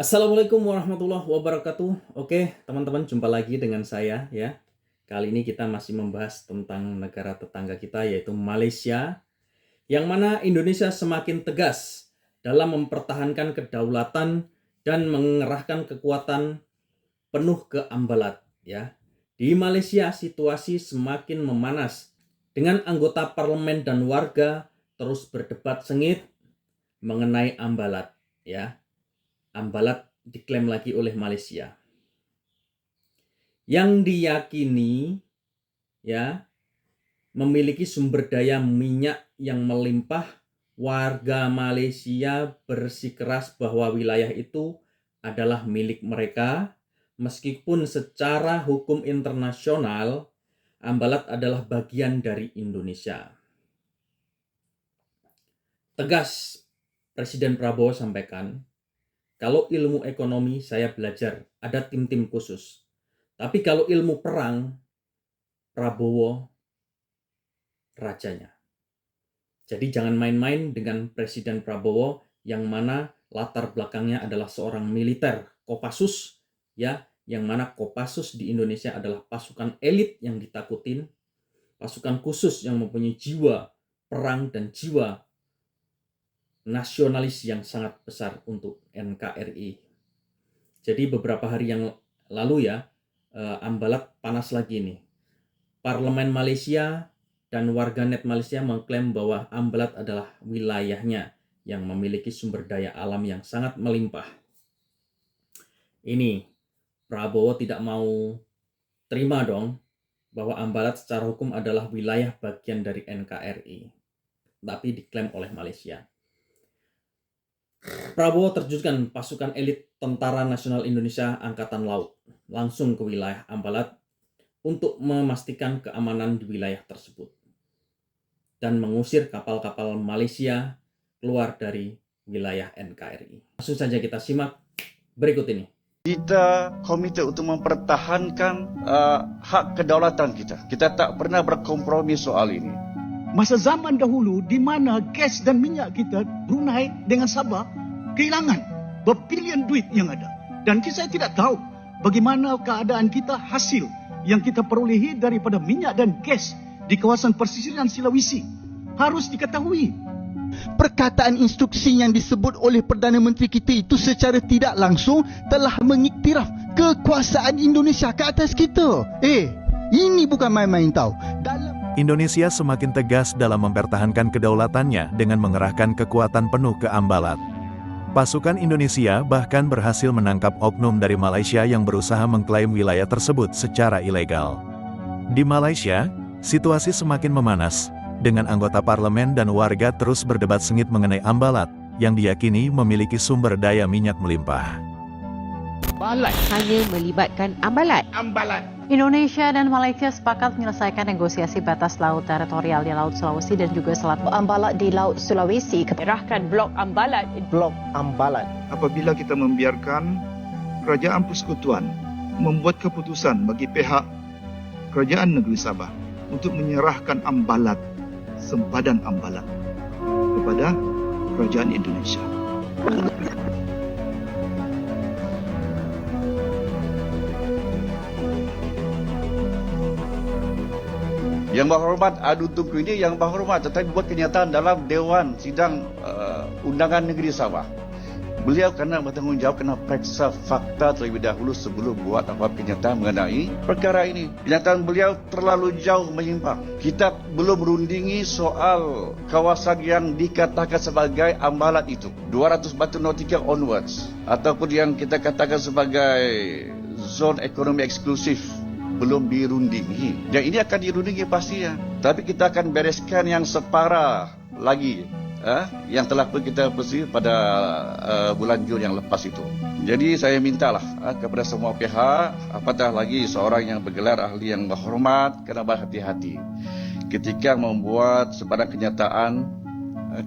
Assalamualaikum warahmatullahi wabarakatuh. Oke, teman-teman, jumpa lagi dengan saya ya. Kali ini kita masih membahas tentang negara tetangga kita yaitu Malaysia, yang mana Indonesia semakin tegas dalam mempertahankan kedaulatan dan mengerahkan kekuatan penuh ke Ambalat ya. Di Malaysia situasi semakin memanas dengan anggota parlemen dan warga terus berdebat sengit mengenai Ambalat ya. Ambalat diklaim lagi oleh Malaysia yang diyakini ya memiliki sumber daya minyak yang melimpah. Warga Malaysia bersikeras bahwa wilayah itu adalah milik mereka, meskipun secara hukum internasional Ambalat adalah bagian dari Indonesia. Tegas Presiden Prabowo sampaikan, kalau ilmu ekonomi saya belajar, ada tim-tim khusus. Tapi kalau ilmu perang, Prabowo rajanya. Jadi jangan main-main dengan Presiden Prabowo yang mana latar belakangnya adalah seorang militer, Kopassus ya, yang mana Kopassus di Indonesia adalah pasukan elit yang ditakutin, pasukan khusus yang mempunyai jiwa perang dan jiwa nasionalis yang sangat besar untuk NKRI. Jadi beberapa hari yang lalu ya, Ambalat panas lagi nih. Parlemen Malaysia dan warganet Malaysia mengklaim bahwa Ambalat adalah wilayahnya yang memiliki sumber daya alam yang sangat melimpah. Ini Prabowo tidak mau terima dong bahwa Ambalat secara hukum adalah wilayah bagian dari NKRI, tapi diklaim oleh Malaysia. Prabowo terjunkan pasukan elit Tentara Nasional Indonesia Angkatan Laut langsung ke wilayah Ambalat untuk memastikan keamanan di wilayah tersebut dan mengusir kapal-kapal Malaysia keluar dari wilayah NKRI. Langsung saja kita simak berikut ini. Kita komit untuk mempertahankan hak kedaulatan kita. Kita tak pernah berkompromi soal ini. Masa zaman dahulu di mana gas dan minyak kita Brunei dengan Sabah kehilangan berbilion duit yang ada. Dan saya tidak tahu bagaimana keadaan kita hasil yang kita perolehi daripada minyak dan gas di kawasan pesisiran Sulawesi. Harus diketahui. Perkataan instruksi yang disebut oleh Perdana Menteri kita itu secara tidak langsung telah mengiktiraf kekuasaan Indonesia ke atas kita. Ini bukan main-main tahu. Indonesia semakin tegas dalam mempertahankan kedaulatannya dengan mengerahkan kekuatan penuh ke Ambalat. Pasukan Indonesia bahkan berhasil menangkap oknum dari Malaysia yang berusaha mengklaim wilayah tersebut secara ilegal. Di Malaysia, situasi semakin memanas, dengan anggota parlemen dan warga terus berdebat sengit mengenai Ambalat, yang diyakini memiliki sumber daya minyak melimpah. Hanya melibatkan Ambalat. Indonesia dan Malaysia sepakat menyelesaikan negosiasi batas laut teritorial di Laut Sulawesi dan juga Selatan Ambalat di Laut Sulawesi. Menyerahkan Blok Ambalat. Apabila kita membiarkan kerajaan persekutuan membuat keputusan bagi pihak kerajaan negeri Sabah untuk menyerahkan Ambalat, sempadan Ambalat kepada kerajaan Indonesia. Yang berhormat Adu Tunku ini yang berhormat tetapi buat kenyataan dalam Dewan Sidang Undangan Negeri Sabah. Beliau kena bertanggungjawab, kena periksa fakta terlebih dahulu sebelum buat apa kenyataan mengenai perkara ini. Kenyataan beliau terlalu jauh menyimpang. Kita belum merundingi soal kawasan yang dikatakan sebagai Ambalat itu. 200 batu nautika onwards. Ataupun yang kita katakan sebagai zon ekonomi eksklusif. Belum dirundingi. Yang ini akan dirundingi pastinya. Tapi kita akan bereskan yang separah lagi. Yang telah pun kita bersih pada bulan Jun yang lepas itu. Jadi saya mintalah kepada semua pihak, apatah lagi seorang yang bergelar ahli yang berhormat, kena berhati-hati ketika membuat sebarang kenyataan,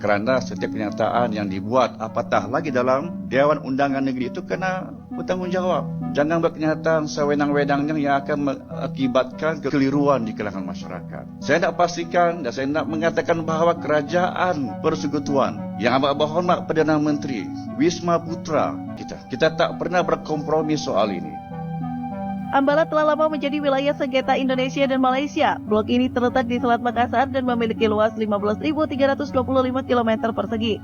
kerana setiap kenyataan yang dibuat apatah lagi dalam Dewan Undangan Negeri itu kena bertanggungjawab. Jangan berkenyataan sewenang-wenangnya yang akan mengakibatkan kekeliruan di kalangan masyarakat. Saya nak pastikan dan saya nak mengatakan bahawa Kerajaan Persekutuan yang amat berhormat Perdana Menteri Wisma Putra kita tak pernah berkompromi soal ini. Ambalat telah lama menjadi wilayah sengketa Indonesia dan Malaysia. Blok ini terletak di Selat Makassar dan memiliki luas 15.325 km persegi.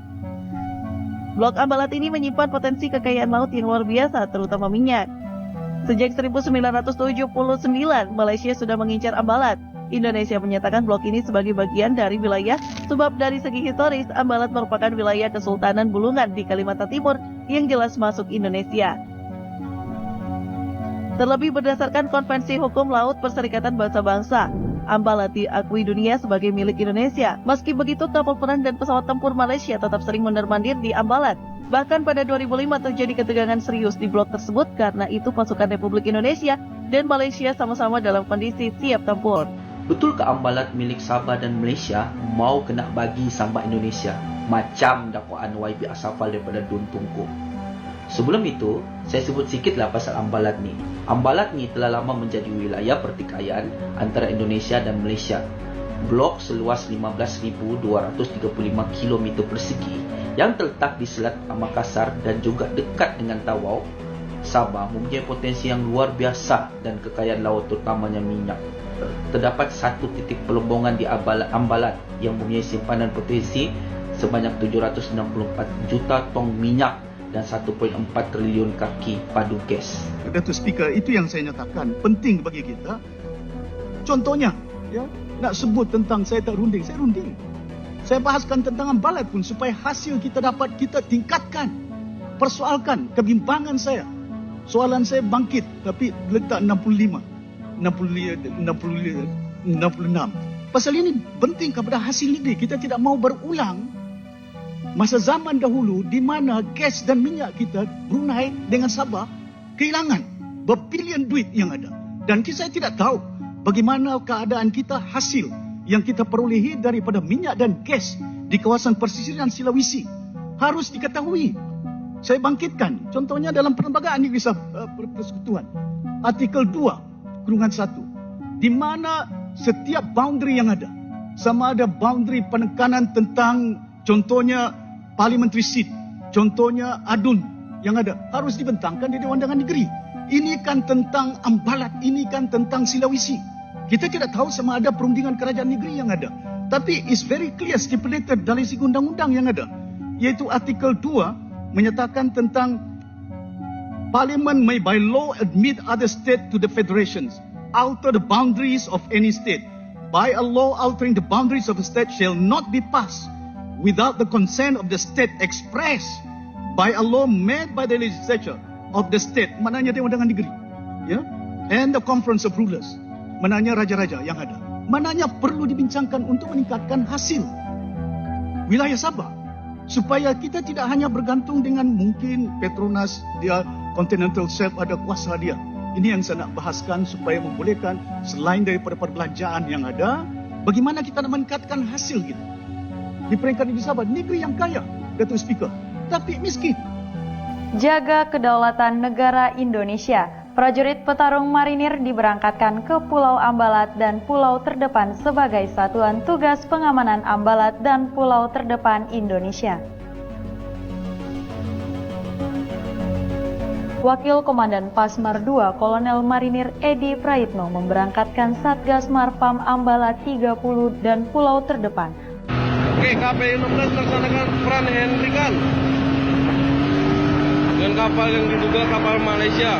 Blok Ambalat ini menyimpan potensi kekayaan laut yang luar biasa, terutama minyak. Sejak 1979, Malaysia sudah mengincar Ambalat. Indonesia menyatakan blok ini sebagai bagian dari wilayah, sebab dari segi historis, Ambalat merupakan wilayah Kesultanan Bulungan di Kalimantan Timur yang jelas masuk Indonesia. Terlebih berdasarkan Konvensi Hukum Laut Perserikatan Bangsa-Bangsa, Ambalat diakui dunia sebagai milik Indonesia. Meski begitu, kapal perang dan pesawat tempur Malaysia tetap sering mondar-mandir di Ambalat. Bahkan pada 2005 terjadi ketegangan serius di blok tersebut karena itu pasukan Republik Indonesia dan Malaysia sama-sama dalam kondisi siap tempur. Betulkah Ambalat milik Sabah dan Malaysia mau kena bagi sama Indonesia? Macam dakwaan YB Asafal daripada Dun Tunku. Sebelum itu, saya sebut sikitlah pasal Ambalat ni. Ambalat ni telah lama menjadi wilayah pertikaian antara Indonesia dan Malaysia. Blok seluas 15.235 km persegi yang terletak di Selat Makassar dan juga dekat dengan Tawau, Sabah mempunyai potensi yang luar biasa dan kekayaan laut terutamanya minyak. Terdapat satu titik pelombongan di Ambalat yang mempunyai simpanan potensi sebanyak 764 juta tong minyak dan 1.4 triliun kaki padu gas. Datuk Speaker, itu yang saya nyatakan penting bagi kita. Contohnya, ya, nak sebut tentang saya tak runding, saya runding. Saya bahaskan tentang Ambalat pun supaya hasil kita dapat kita tingkatkan. Persoalkan kebimbangan saya. Soalan saya bangkit tapi letak 65, 66. Pasal ini penting kepada hasil negeri. Kita tidak mau berulang masa zaman dahulu di mana gas dan minyak kita Brunei dengan Sabah kehilangan berbilion duit yang ada. Dan saya tidak tahu bagaimana keadaan kita hasil yang kita perolehi daripada minyak dan gas di kawasan pesisiran Sulawesi. Harus diketahui. Saya bangkitkan contohnya dalam Perlembagaan Negeri Persekutuan artikel 2/1 di mana setiap boundary yang ada, sama ada boundary penekanan tentang contohnya parliamentary seat, contohnya adun yang ada, harus dibentangkan di Dewan Undangan Negeri. Ini kan tentang Ambalat, ini kan tentang Sulawesi. Kita tidak tahu sama ada perundingan kerajaan negeri yang ada. Tapi it's very clear stipulated dari segi undang-undang yang ada. Iaitu artikel 2 menyatakan tentang Parliament may by law admit other state to the federations, alter the boundaries of any state. By a law altering the boundaries of a state shall not be passed without the consent of the state expressed by a law made by the legislature of the state. Maknanya Dewan Undangan Negeri. Ya? And the conference of rulers. Maknanya raja-raja yang ada. Maknanya perlu dibincangkan untuk meningkatkan hasil wilayah Sabah. Supaya kita tidak hanya bergantung dengan mungkin Petronas, dia Continental Shelf ada kuasa dia. Ini yang saya nak bahaskan supaya membolehkan selain daripada perbelanjaan yang ada, bagaimana kita nak meningkatkan hasil kita. Di peringkat negeri Sabah, negeri yang kaya, Datuk Speaker, tapi miskin. Jaga kedaulatan negara Indonesia. Prajurit petarung marinir diberangkatkan ke Pulau Ambalat dan Pulau Terdepan sebagai satuan tugas pengamanan Ambalat dan Pulau Terdepan Indonesia. Wakil Komandan Pasmar II Kolonel Marinir Edi Praitno memberangkatkan Satgas Marpam Ambalat 30 dan Pulau Terdepan. Oke, KPI 16 melaksanakan peran handlingan dengan kapal yang diduga kapal Malaysia.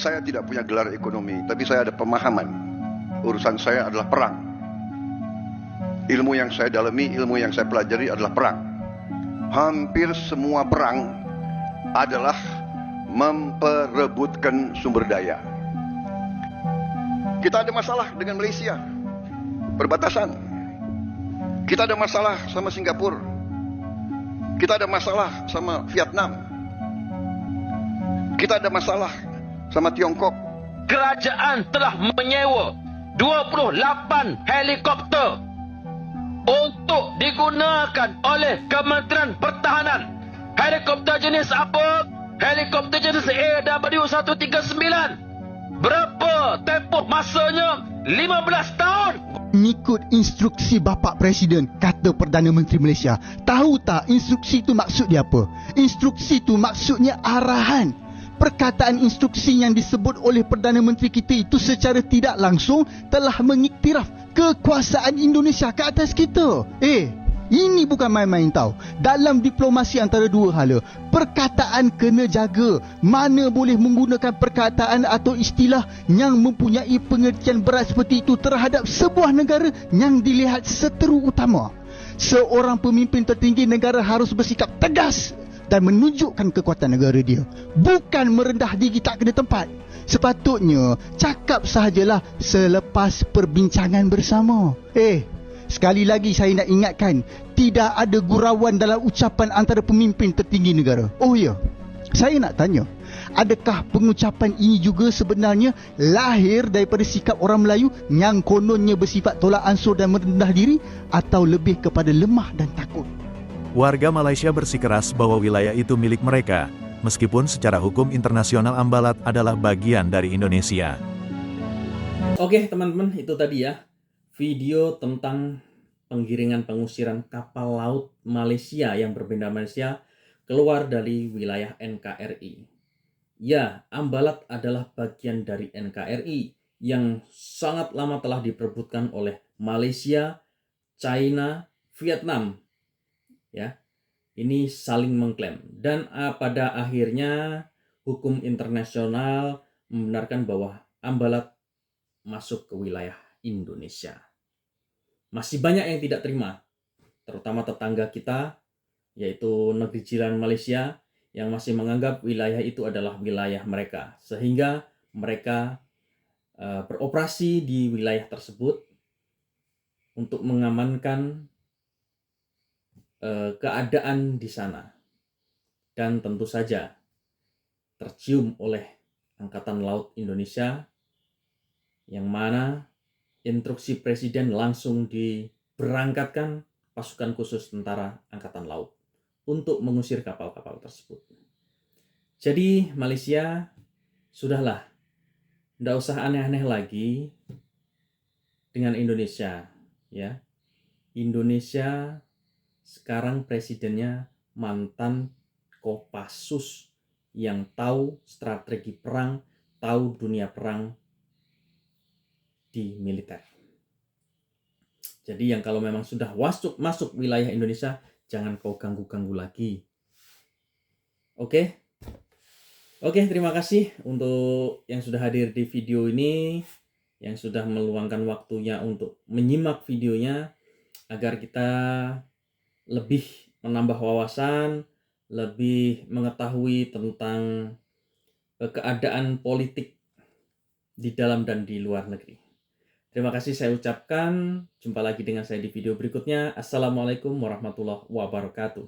saya tidak punya gelar ekonomi, tapi saya ada pemahaman. Urusan saya adalah perang. Ilmu yang saya dalami, ilmu yang saya pelajari adalah perang. Hampir semua perang adalah memperebutkan sumber daya. Kita ada masalah dengan Malaysia, perbatasan. Kita ada masalah sama Singapura. Kita ada masalah sama Vietnam. Kita ada masalah sama Tiongkok. Kerajaan telah menyewa 28 helikopter untuk digunakan oleh Kementerian Pertahanan. Helikopter jenis apa? Helikopter jenis AW139. Berapa tempoh masanya? 15 tahun. Mengikut instruksi Bapak Presiden, kata Perdana Menteri Malaysia. Tahu tak instruksi itu maksud dia apa? Instruksi itu maksudnya arahan. Perkataan instruksi yang disebut oleh Perdana Menteri kita itu secara tidak langsung telah mengiktiraf kekuasaan Indonesia ke atas kita. Ini bukan main-main tau. Dalam diplomasi antara dua hala, perkataan kena jaga. Mana boleh menggunakan perkataan atau istilah yang mempunyai pengertian berat seperti itu terhadap sebuah negara yang dilihat seteru utama. Seorang pemimpin tertinggi negara harus bersikap tegas dan menunjukkan kekuatan negara dia, bukan merendah diri tak kena tempat. Sepatutnya cakap sahajalah selepas perbincangan bersama. Sekali lagi saya nak ingatkan, tidak ada gurauan dalam ucapan antara pemimpin tertinggi negara. Oh ya, saya nak tanya, adakah pengucapan ini juga sebenarnya lahir daripada sikap orang Melayu yang kononnya bersifat tolak ansur dan merendah diri, atau lebih kepada lemah dan takut? Warga Malaysia bersikeras bahwa wilayah itu milik mereka, meskipun secara hukum internasional Ambalat adalah bagian dari Indonesia. Oke teman-teman, itu tadi ya video tentang penggiringan pengusiran kapal laut Malaysia yang berbendera Malaysia keluar dari wilayah NKRI. Ya, Ambalat adalah bagian dari NKRI yang sangat lama telah diperebutkan oleh Malaysia, China, Vietnam. Ya, ini saling mengklaim, dan pada akhirnya hukum internasional membenarkan bahwa Ambalat masuk ke wilayah Indonesia. Masih banyak yang tidak terima, terutama tetangga kita, yaitu negeri jiran Malaysia, yang masih menganggap wilayah itu adalah wilayah mereka, sehingga mereka beroperasi di wilayah tersebut untuk mengamankan keadaan di sana, dan tentu saja tercium oleh Angkatan Laut Indonesia, yang mana instruksi Presiden langsung diberangkatkan pasukan khusus tentara Angkatan Laut untuk mengusir kapal-kapal tersebut. Jadi Malaysia, sudahlah, tidak usah aneh-aneh lagi dengan Indonesia, ya. Indonesia sekarang presidennya mantan Kopassus yang tahu strategi perang, tahu dunia perang di militer. Jadi yang kalau memang sudah masuk wilayah Indonesia, jangan kau ganggu-ganggu lagi. Oke, terima kasih untuk yang sudah hadir di video ini, yang sudah meluangkan waktunya untuk menyimak videonya, agar kita lebih menambah wawasan, lebih mengetahui tentang keadaan politik di dalam dan di luar negeri. Terima kasih saya ucapkan. Jumpa lagi dengan saya di video berikutnya. Assalamualaikum warahmatullahi wabarakatuh.